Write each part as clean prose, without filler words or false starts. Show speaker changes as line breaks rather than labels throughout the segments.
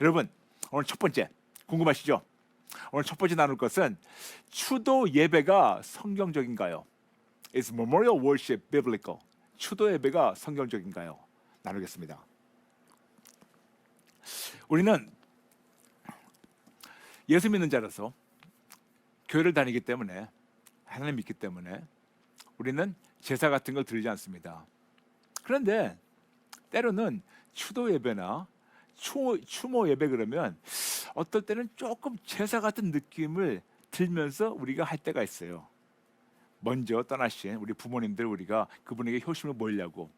여러분, 오늘 첫 번째 궁금하시죠? 오늘 첫 번째 나눌 것은 추도 예배가 성경적인가요? Is memorial worship biblical? 추도 예배가 성경적인가요? 나누겠습니다. 우리는 예수 믿는 자라서 교회를 다니기 때문에 하나님 믿기 때문에 우리는 제사 같은 걸 드리지 않습니다. 그런데 때로는 추도 예배나 추모 예배 그러면 어떨 때는 조금 제사 같은 느낌을 들면서 우리가 할 때가 있어요. 먼저 떠나신 우리 부모님들 우리가 그분에게 효심을 모으려고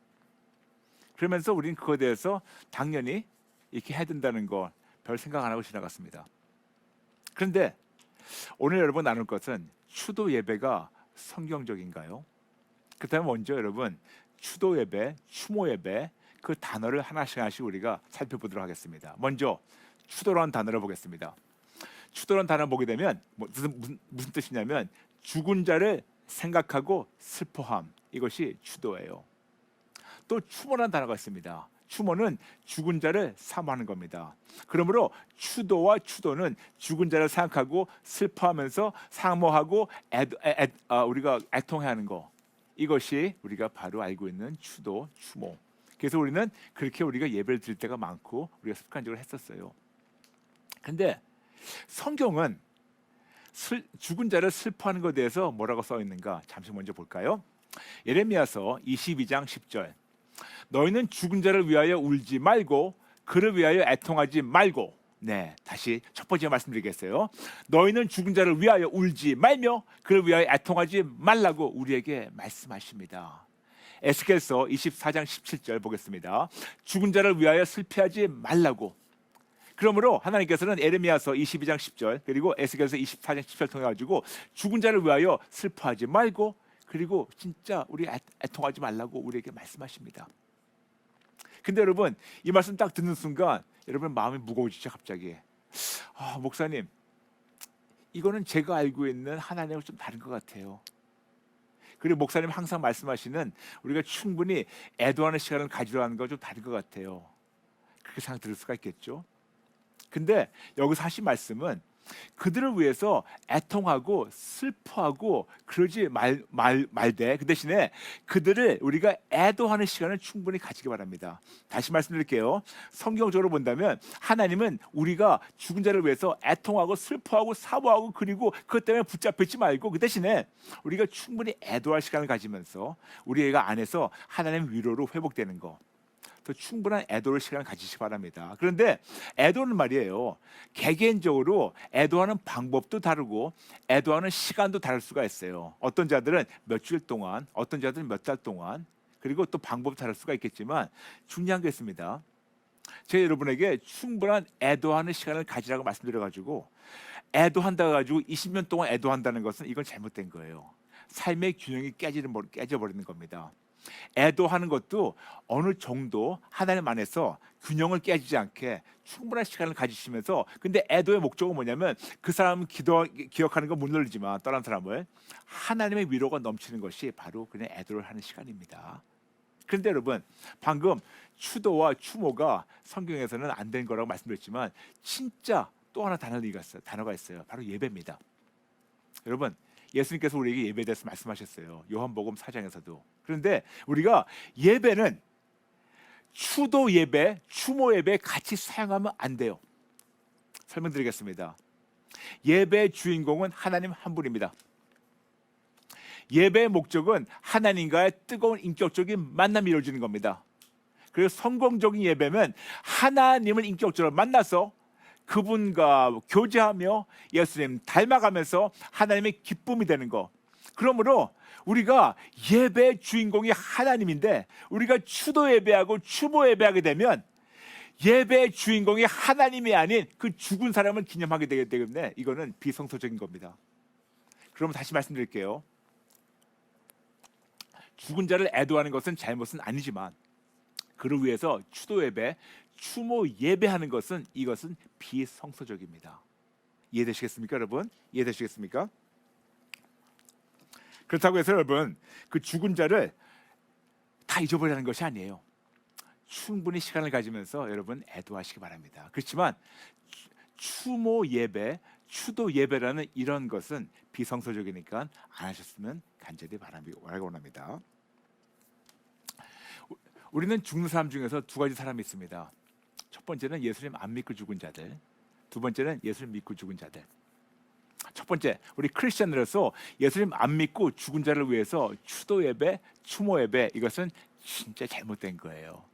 그러면서 우리는 그거에 대해서 당연히 이렇게 해야 된다는 거 별 생각 안 하고 지나갔습니다. 그런데 오늘 여러분 나눌 것은 추도 예배가 성경적인가요? 그다음에 먼저 여러분 추도 예배, 추모 예배 그 단어를 하나씩 우리가 살펴보도록 하겠습니다. 먼저 추도라는 단어를 보겠습니다. 추도라는 단어를 보게 되면 무슨 뜻이냐면 죽은 자를 생각하고 슬퍼함, 이것이 추도예요. 또 추모라는 단어가 있습니다. 추모는 죽은 자를 사모하는 겁니다. 그러므로 추도와 추도는 죽은 자를 생각하고 슬퍼하면서 사모하고 우리가 애통해하는 거, 이것이 우리가 바로 알고 있는 추도, 추모. 그래서 우리는 그렇게 우리가 예배를 드릴 때가 많고 우리가 습관적으로 했었어요. 근데 성경은 죽은 자를 슬퍼하는 것에 대해서 뭐라고 써 있는가 잠시 먼저 볼까요? 예레미야서 22장 10절. 너희는 죽은 자를 위하여 울지 말고 그를 위하여 애통하지 말고. 네, 다시 첫 번째 말씀드리겠어요. 너희는 죽은 자를 위하여 울지 말며 그를 위하여 애통하지 말라고 우리에게 말씀하십니다. 에스겔서 24장 17절 보겠습니다. 죽은 자를 위하여 슬퍼하지 말라고. 그러므로 하나님께서는 예레미야서 22장 10절 그리고 에스겔서 24장 10절 통해 가지고 죽은 자를 위하여 슬퍼하지 말고 그리고 진짜 우리 애통하지 말라고 우리에게 말씀하십니다. 근데 여러분 이 말씀 딱 듣는 순간 여러분 마음이 무거워지죠. 갑자기 목사님 이거는 제가 알고 있는 하나님하고 좀 다른 것 같아요. 그리고 목사님 항상 말씀하시는 우리가 충분히 애도하는 시간을 가지려 하는 거 좀 다른 것 같아요. 그렇게 생각 들을 수가 있겠죠. 근데 여기서 하신 말씀은 그들을 위해서 애통하고 슬퍼하고 그러지 말되 그 대신에 그들을 우리가 애도하는 시간을 충분히 가지기 바랍니다. 다시 말씀드릴게요. 성경적으로 본다면 하나님은 우리가 죽은 자를 위해서 애통하고 슬퍼하고 사모하고 그리고 그것 때문에 붙잡히지 말고 그 대신에 우리가 충분히 애도할 시간을 가지면서 우리 애가 안에서 하나님의 위로로 회복되는 거, 더 충분한 애도의 시간을 가지시기 바랍니다. 그런데 애도는 말이에요. 개개인적으로 애도하는 방법도 다르고 애도하는 시간도 다를 수가 있어요. 어떤 자들은 며칠 동안, 어떤 자들은 몇 달 동안, 그리고 또 방법도 다를 수가 있겠지만 중요한 게 있습니다. 제가 여러분에게 충분한 애도하는 시간을 가지라고 말씀드려가지고 애도한다 가지고 20년 동안 애도한다는 것은 이건 잘못된 거예요. 삶의 균형이 깨져버리는 겁니다. 애도하는 것도 어느 정도 하나님 안에서 균형을 깨지지 않게 충분한 시간을 가지시면서, 근데 애도의 목적은 뭐냐면 그 사람은 기억하는 건 못 늘리지만 떠난 사람을 하나님의 위로가 넘치는 것이 바로 그냥 애도를 하는 시간입니다. 그런데 여러분 방금 추도와 추모가 성경에서는 안 된 거라고 말씀드렸지만 진짜 또 하나 단어가 있어요. 바로 예배입니다. 여러분 예수님께서 우리에게 예배에 대해서 말씀하셨어요. 요한복음 4장에서도. 그런데 우리가 예배는 추도 예배, 추모 예배 같이 사용하면 안 돼요. 설명드리겠습니다. 예배의 주인공은 하나님 한 분입니다. 예배의 목적은 하나님과의 뜨거운 인격적인 만남이 이루어지는 겁니다. 그래서 성공적인 예배는 하나님을 인격적으로 만나서 그분과 교제하며 예수님 닮아가면서 하나님의 기쁨이 되는 거. 그러므로 우리가 예배의 주인공이 하나님인데 우리가 추도 예배하고 추모 예배하게 되면 예배의 주인공이 하나님이 아닌 그 죽은 사람을 기념하게 되기 때문에 이거는 비성소적인 겁니다. 그럼 다시 말씀드릴게요. 죽은 자를 애도하는 것은 잘못은 아니지만 그를 위해서 추도 예배, 추모 예배하는 것은 이것은 비성서적입니다. 이해되시겠습니까, 여러분? 이해되시겠습니까? 그렇다고 해서 여러분 그 죽은 자를 다 잊어버리는 것이 아니에요. 충분히 시간을 가지면서 여러분 애도하시기 바랍니다. 그렇지만 추모 예배, 추도 예배라는 이런 것은 비성서적이니까 안 하셨으면 간절히 바라고 원합니다. 우리는 죽는 사람 중에서 두 가지 사람이 있습니다. 첫 번째는 예수님 안 믿고 죽은 자들, 두 번째는 예수님 믿고 죽은 자들. 첫 번째, 우리 크리스천으로서 예수님 안 믿고 죽은 자를 위해서 추도 예배, 추모 예배, 이것은 진짜 잘못된 거예요.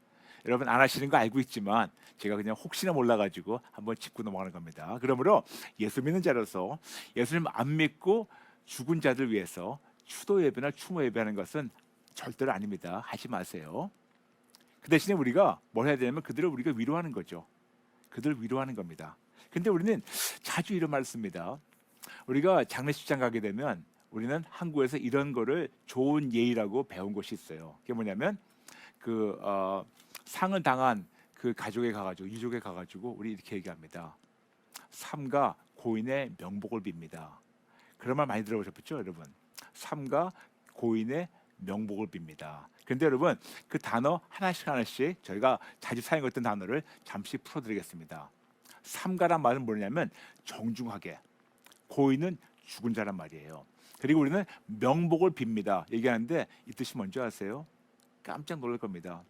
여러분 안 하시는 거 알고 있지만 제가 그냥 혹시나 몰라가지고 한번 짚고 넘어가는 겁니다. 그러므로 예수 믿는 자로서 예수님 안 믿고 죽은 자들 위해서 추도 예배나 추모 예배하는 것은 절대로 아닙니다. 하지 마세요. 그 대신에 우리가 뭘 해야 되냐면 그들을 우리가 위로하는 거죠. 그들을 위로하는 겁니다. 근데 우리는 자주 이런 말을 씁니다. 우리가 장례식장 가게 되면 우리는 한국에서 이런 거를 좋은 예의라고 배운 것이 있어요. 그게 뭐냐면 상을 당한 그 가족에 가가지고 유족에 가가지고 우리 이렇게 얘기합니다. 삼가 고인의 명복을 빕니다. 그런 말 많이 들어보셨죠, 여러분? 삼가 고인의 명복을 빕니다. 그런데 여러분 그 단어 하나씩 저희가 자주 사용했던 단어를 잠시 풀어드리겠습니다. 삼가란 말은 뭐냐면 정중하게, 고인은 죽은 자란 말이에요. 그리고 우리는 명복을 빕니다 얘기하는데 이 뜻이 뭔지 아세요? 깜짝 놀랄 겁니다.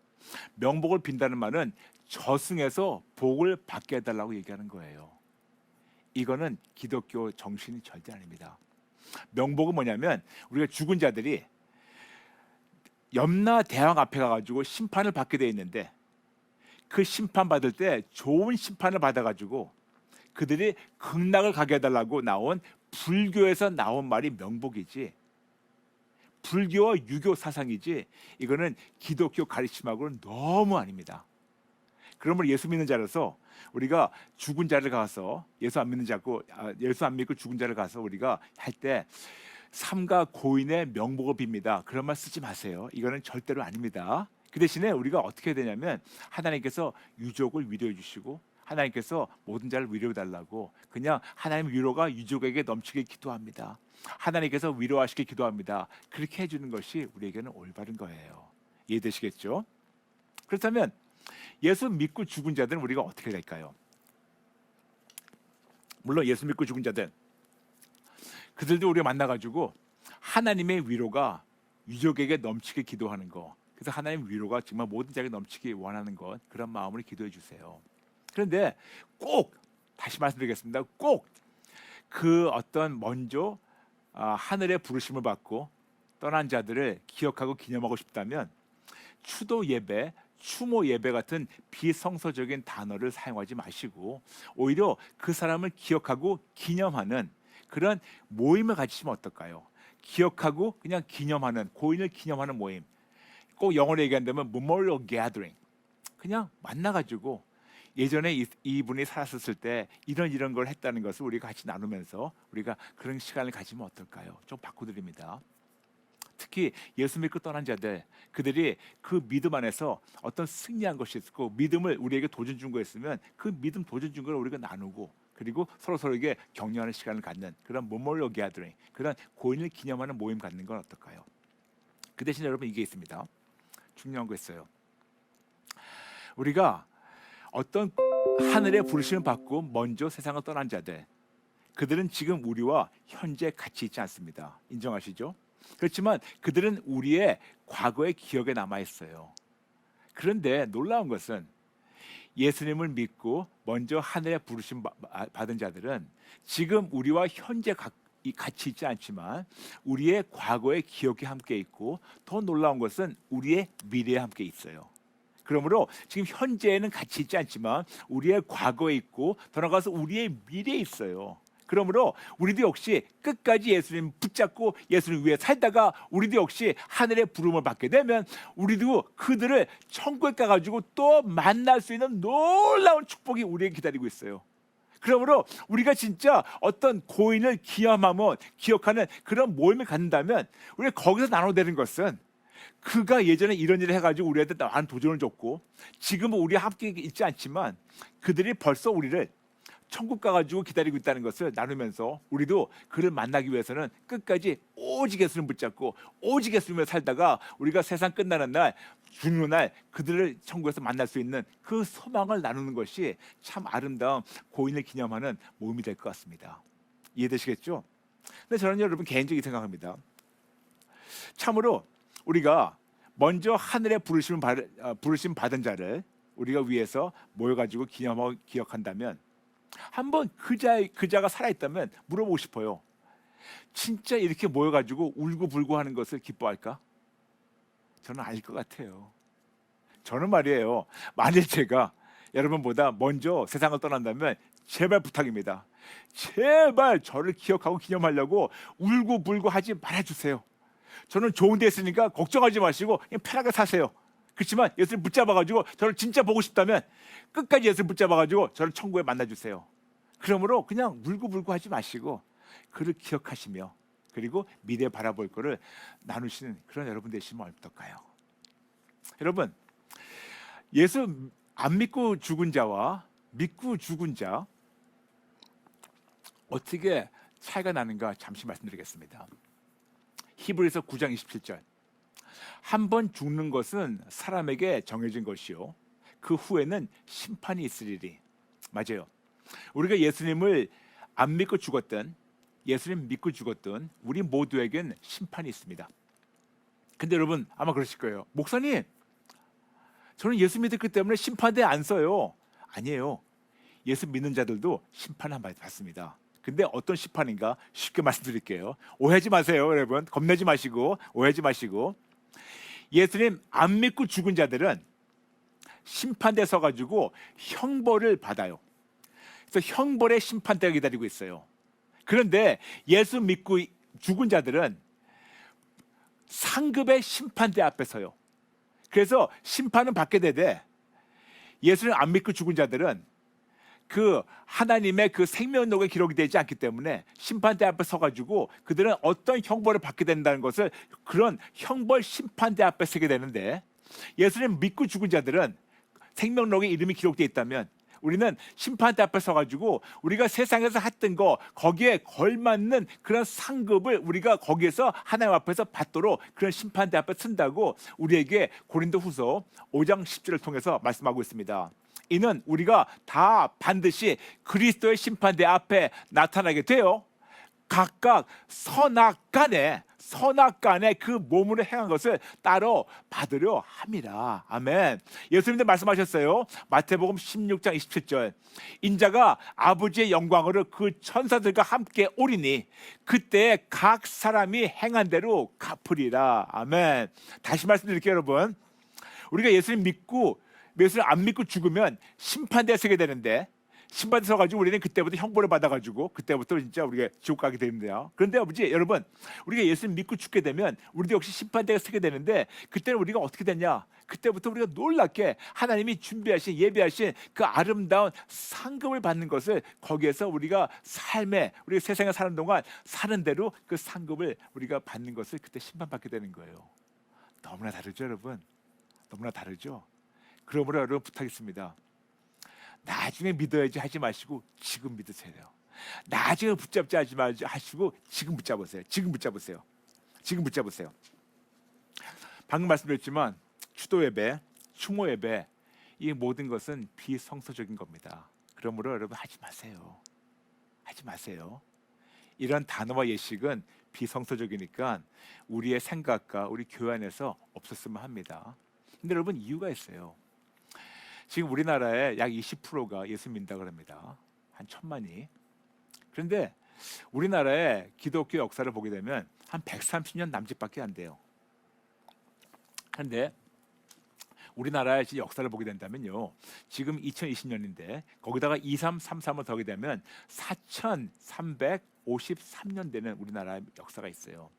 명복을 빈다는 말은 저승에서 복을 받게 해달라고 얘기하는 거예요. 이거는 기독교 정신이 절대 아닙니다. 명복은 뭐냐면 우리가 죽은 자들이 염라 대왕 앞에 가가지고 심판을 받게 돼 있는데 그 심판 받을 때 좋은 심판을 받아가지고 그들이 극락을 가게 해달라고 나온 불교에서 나온 말이 명복이지, 불교와 유교 사상이지, 이거는 기독교 가르침하고는 너무 아닙니다. 그러면 예수 믿는 자로서 우리가 죽은 자를 가서 예수 안 믿고 죽은 자를 가서 우리가 할 때 삼가 고인의 명복을 빕니다. 그런 말 쓰지 마세요. 이거는 절대로 아닙니다. 그 대신에 우리가 어떻게 해야 되냐면 하나님께서 유족을 위로해 주시고 하나님께서 모든 자를 위로해 달라고 그냥 하나님 위로가 유족에게 넘치게 기도합니다. 하나님께서 위로하시게 기도합니다. 그렇게 해주는 것이 우리에게는 올바른 거예요. 이해되시겠죠? 그렇다면 예수 믿고 죽은 자들은 우리가 어떻게 될까요? 물론 예수 믿고 죽은 자들 그들도 우리가 만나가지고 하나님의 위로가 유족에게 넘치게 기도하는 거, 그래서 하나님 위로가 정말 모든 자에게 넘치기 원하는 것, 그런 마음으로 기도해 주세요. 그런데 꼭 다시 말씀드리겠습니다. 꼭 그 어떤 먼저 하늘의 부르심을 받고 떠난 자들을 기억하고 기념하고 싶다면 추도 예배, 추모 예배 같은 비성서적인 단어를 사용하지 마시고 오히려 그 사람을 기억하고 기념하는 그런 모임을 가지시면 어떨까요? 기억하고 그냥 기념하는, 고인을 기념하는 모임. 꼭 영어로 얘기한다면 memorial gathering. 그냥 만나가지고 예전에 이분이 살았을 때 이런 걸 했다는 것을 우리가 같이 나누면서 우리가 그런 시간을 가지면 어떨까요? 좀 바꿔드립니다. 특히 예수 믿고 떠난 자들, 그들이 그 믿음 안에서 어떤 승리한 것이 있고 믿음을 우리에게 도전 준 거 있으면 그 믿음 도전 준 걸 우리가 나누고 그리고 서로에게 격려하는 시간을 갖는 그런 memorial gathering, 그런 고인을 기념하는 모임 갖는 건 어떨까요? 그 대신 여러분 이게 있습니다. 중요한 거 있어요. 우리가 어떤 하늘의 부르심을 받고 먼저 세상을 떠난 자들, 그들은 지금 우리와 현재 같이 있지 않습니다. 인정하시죠? 그렇지만 그들은 우리의 과거의 기억에 남아 있어요. 그런데 놀라운 것은 예수님을 믿고 먼저 하늘의 부르심 받은 자들은 지금 우리와 현재 같이 있지 않지만 우리의 과거의 기억이 함께 있고 더 놀라운 것은 우리의 미래에 함께 있어요. 그러므로 지금 현재에는 같이 있지 않지만 우리의 과거에 있고 더 나아가서 우리의 미래에 있어요. 그러므로 우리도 역시 끝까지 예수님 붙잡고 예수님 위해 살다가 우리도 역시 하늘의 부름을 받게 되면 우리도 그들을 천국에 가가지고 또 만날 수 있는 놀라운 축복이 우리에게 기다리고 있어요. 그러므로 우리가 진짜 어떤 고인을 기억하는 그런 모임을 갖는다면 우리가 거기서 나눠되는 것은 그가 예전에 이런 일을 해가지고 우리한테 많은 도전을 줬고 지금은 우리 함께 있지 않지만 그들이 벌써 우리를 천국 가가지고 기다리고 있다는 것을 나누면서 우리도 그를 만나기 위해서는 끝까지 오직 예수님 붙잡고 오직 예수님을 살다가 우리가 세상 끝나는 날 죽는 날 그들을 천국에서 만날 수 있는 그 소망을 나누는 것이 참 아름다운 고인을 기념하는 모임이 될 것 같습니다. 이해되시겠죠? 근데 저는 여러분 개인적인 생각합니다. 참으로 우리가 먼저 하늘의 부르심 받은 자를 우리가 위해서 모여가지고 기념하고 기억한다면 한번 그자가 살아있다면 물어보고 싶어요. 진짜 이렇게 모여가지고 울고불고 하는 것을 기뻐할까? 저는 아닐 것 같아요. 저는 말이에요. 만일 제가 여러분보다 먼저 세상을 떠난다면 제발 부탁입니다. 제발 저를 기억하고 기념하려고 울고불고 하지 말아주세요. 저는 좋은 데 있으니까 걱정하지 마시고 그냥 편하게 사세요. 그렇지만 예수를 붙잡아가지고 저를 진짜 보고 싶다면 끝까지 예수를 붙잡아가지고 저를 천국에 만나주세요. 그러므로 그냥 울고불고 하지 마시고 그를 기억하시며 그리고 미래 바라볼 거를 나누시는 그런 여러분 되시면 어떨까요? 여러분, 예수 안 믿고 죽은 자와 믿고 죽은 자 어떻게 차이가 나는가 잠시 말씀드리겠습니다. 히브리서 9장 27절. 한 번 죽는 것은 사람에게 정해진 것이요 그 후에는 심판이 있으리니. 맞아요. 우리가 예수님을 안 믿고 죽었던, 예수님 믿고 죽었던 우리 모두에겐 심판이 있습니다. 근데 여러분 아마 그러실 거예요. 목사님, 저는 예수 믿었기 때문에 심판대 안 써요. 아니에요. 예수 믿는 자들도 심판을 받습니다. 근데 어떤 심판인가 쉽게 말씀드릴게요. 오해하지 마세요, 여러분. 겁내지 마시고 오해하지 마시고. 예수님 안 믿고 죽은 자들은 심판대에 서가지고 형벌을 받아요. 그래서 형벌의 심판대가 기다리고 있어요. 그런데 예수 믿고 죽은 자들은 상급의 심판대 앞에 서요. 그래서 심판은 받게 되되 예수를 안 믿고 죽은 자들은 그 하나님의 그 생명록에 기록이 되지 않기 때문에 심판대 앞에 서가지고 그들은 어떤 형벌을 받게 된다는 것을 그런 형벌 심판대 앞에 서게 되는데, 예수님 믿고 죽은 자들은 생명록에 이름이 기록되어 있다면 우리는 심판대 앞에 서가지고 우리가 세상에서 했던 거 거기에 걸맞는 그런 상급을 우리가 거기에서 하나님 앞에서 받도록 그런 심판대 앞에 쓴다고 우리에게 고린도후서 5장 10절을 통해서 말씀하고 있습니다. 이는 우리가 다 반드시 그리스도의 심판대 앞에 나타나게 돼요. 각각 선악간에 그 몸으로 행한 것을 따로 받으려 함이라. 아멘. 예수님도 말씀하셨어요. 마태복음 16장 27절. 인자가 아버지의 영광으로 그 천사들과 함께 오리니 그때 각 사람이 행한 대로 갚으리라. 아멘. 다시 말씀드릴게요, 여러분. 우리가 예수님 안 믿고 죽으면 심판대에 서게 되는데, 심판대 서가지고 우리는 그때부터 형벌을 받아가지고 그때부터 진짜 우리가 지옥 가게 됩니다. 그런데 아버지 여러분, 우리가 예수님 믿고 죽게 되면 우리도 역시 심판대에 서게 되는데, 그때는 우리가 어떻게 되냐? 그때부터 우리가 놀랍게 하나님이 준비하신 예비하신 그 아름다운 상급을 받는 것을 거기에서 우리가 우리가 세상에 사는 동안 사는 대로 그 상급을 우리가 받는 것을 그때 심판받게 되는 거예요. 너무나 다르죠, 여러분? 너무나 다르죠? 그러므로 여러분 부탁했습니다. 나중에 믿어야지 하지 마시고 지금 믿으세요. 나중에 붙잡지 하시고 지금 붙잡으세요. 지금 붙잡으세요. 방금 말씀드렸지만 추도 예배, 추모 예배, 이 모든 것은 비성서적인 겁니다. 그러므로 여러분 하지 마세요. 이런 단어와 예식은 비성서적이니까 우리의 생각과 우리 교회 안에서 없었으면 합니다. 근데 여러분 이유가 있어요. 지금 우리나라에 약 20%가 예수 믿는다고 합니다. 한 1,000만이. 그런데 우리나라의 기독교 역사를 보게 되면 한 130년 남짓밖에 안 돼요. 그런데 우리나라의 역사를 보게 된다면요, 지금 2020년인데 거기다가 2333을 더하게 되면 4353년 되는 우리나라의 역사가 있어요.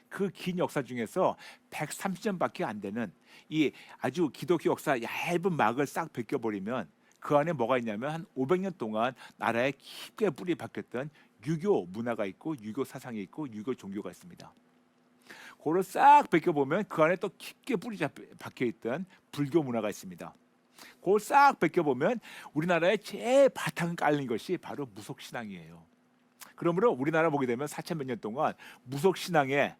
그 긴 역사 중에서 130년밖에 안 되는 이 아주 기독교 역사 얇은 막을 싹 벗겨버리면 그 안에 뭐가 있냐면 한 500년 동안 나라에 깊게 뿌리 박혔던 유교 문화가 있고 유교 사상이 있고 유교 종교가 있습니다. 그걸 싹 벗겨보면 그 안에 또 깊게 뿌리 박혀있던 불교 문화가 있습니다. 그걸 싹 벗겨보면 우리나라의 제일 바탕을 깔린 것이 바로 무속신앙이에요. 그러므로 우리나라 보게 되면 4,000몇 년 동안 무속신앙에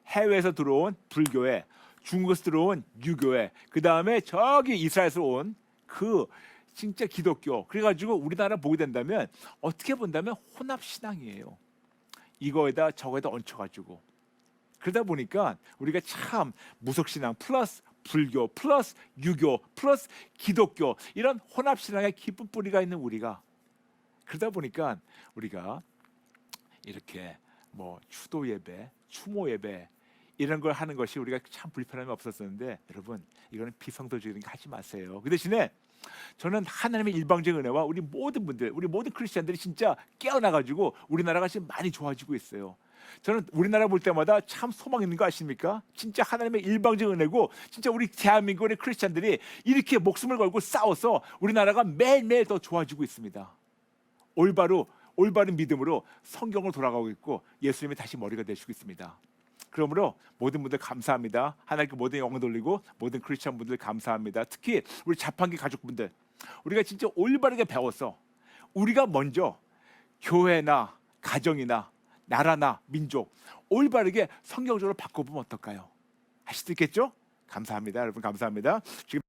해외에서 들어온 불교에 중국에서 들어온 유교회, 그 다음에 저기 이스라엘에서 온 그 진짜 기독교, 그래가지고 우리나라 보게 된다면 어떻게 본다면 혼합 신앙이에요. 이거에다 저거에다 얹혀가지고 그러다 보니까 우리가 참 무속신앙 플러스 불교 플러스 유교 플러스 기독교 이런 혼합 신앙의 깊은 뿌리가 있는 우리가, 그러다 보니까 우리가 이렇게 뭐 추도 예배, 추모 예배 이런 걸 하는 것이 우리가 참 불편함이 없었었는데, 여러분 이거는 비성도적인 거 하지 마세요. 그 대신에 저는 하나님의 일방적인 은혜와 우리 모든 분들, 우리 모든 크리스천들이 진짜 깨어나가지고 우리나라가 지금 많이 좋아지고 있어요. 저는 우리나라 볼 때마다 참 소망 있는 거 아십니까? 진짜 하나님의 일방적인 은혜고, 진짜 우리 대한민국의 크리스천들이 이렇게 목숨을 걸고 싸워서 우리나라가 매일매일 더 좋아지고 있습니다. 올바른 믿음으로 성경으로 돌아가고 있고 예수님이 다시 머리가 되시고 있습니다. 그러므로 모든 분들 감사합니다. 하나님께 모든 영광 돌리고 모든 크리스천 분들 감사합니다. 특히 우리 자판기 가족분들, 우리가 진짜 올바르게 배워서 우리가 먼저 교회나 가정이나 나라나 민족 올바르게 성경적으로 바꿔보면 어떨까요? 하실 수 있겠죠? 감사합니다. 여러분 감사합니다. 지금